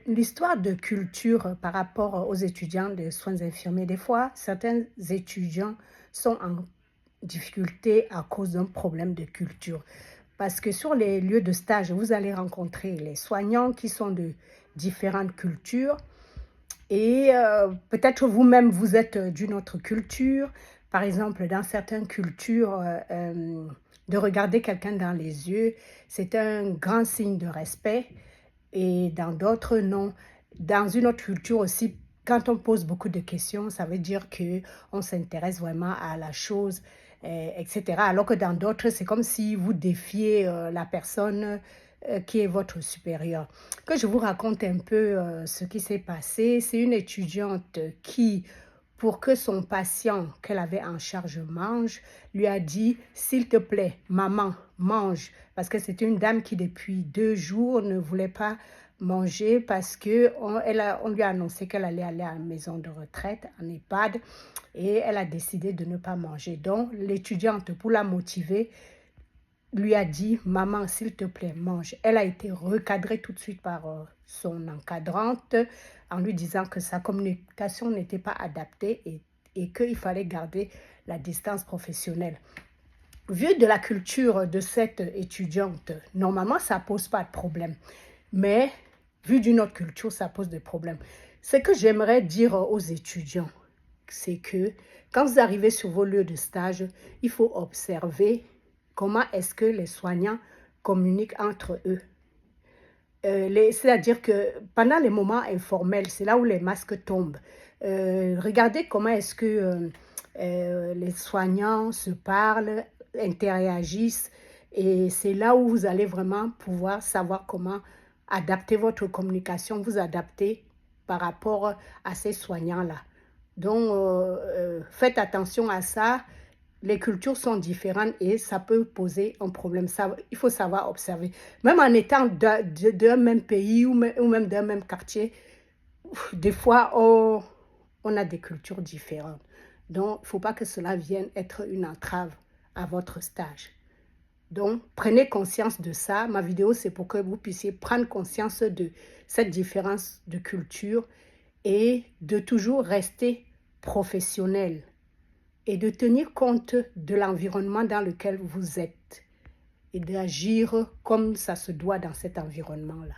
L'histoire de culture par rapport aux étudiants de soins infirmiers, des fois, certains étudiants sont en difficulté à cause d'un problème de culture. Parce que sur les lieux de stage, vous allez rencontrer les soignants qui sont de différentes cultures et peut-être vous-même, vous êtes d'une autre culture. Par exemple, dans certaines cultures, de regarder quelqu'un dans les yeux, c'est un grand signe de respect et dans d'autres, non. Dans une autre culture aussi, quand on pose beaucoup de questions, ça veut dire qu'on s'intéresse vraiment à la chose, etc. Alors que dans d'autres, c'est comme si vous défiez la personne qui est votre supérieur. Que je vous raconte un peu ce qui s'est passé. C'est une étudiante qui, pour que son patient qu'elle avait en charge mange, lui a dit, s'il te plaît, maman, mange. Parce que c'était une dame qui, depuis 2 jours, ne voulait pas manger parce on lui a annoncé qu'elle allait aller à la maison de retraite, en EHPAD, et elle a décidé de ne pas manger. Donc, l'étudiante, pour la motiver, lui a dit, maman, s'il te plaît, mange. Elle a été recadrée tout de suite par son encadrante en lui disant que sa communication n'était pas adaptée et qu'il fallait garder la distance professionnelle. Vu de la culture de cette étudiante, normalement, ça ne pose pas de problème. Mais vu d'une autre culture, ça pose des problèmes. Ce que j'aimerais dire aux étudiants, c'est que quand vous arrivez sur vos lieux de stage, il faut observer comment est-ce que les soignants communiquent entre eux. C'est-à-dire que pendant les moments informels, c'est là où les masques tombent. Regardez comment est-ce que les soignants se parlent, interagissent, et c'est là où vous allez vraiment pouvoir savoir comment adapter votre communication, vous adapter par rapport à ces soignants-là. Donc, faites attention à ça. Les cultures sont différentes et ça peut poser un problème. Ça, il faut savoir observer. Même en étant d'un même pays ou même d'un même quartier, des fois, on a des cultures différentes. Donc, il ne faut pas que cela vienne être une entrave à votre stage. Donc, prenez conscience de ça. Ma vidéo, c'est pour que vous puissiez prendre conscience de cette différence de culture et de toujours rester professionnel et de tenir compte de l'environnement dans lequel vous êtes et d'agir comme ça se doit dans cet environnement-là.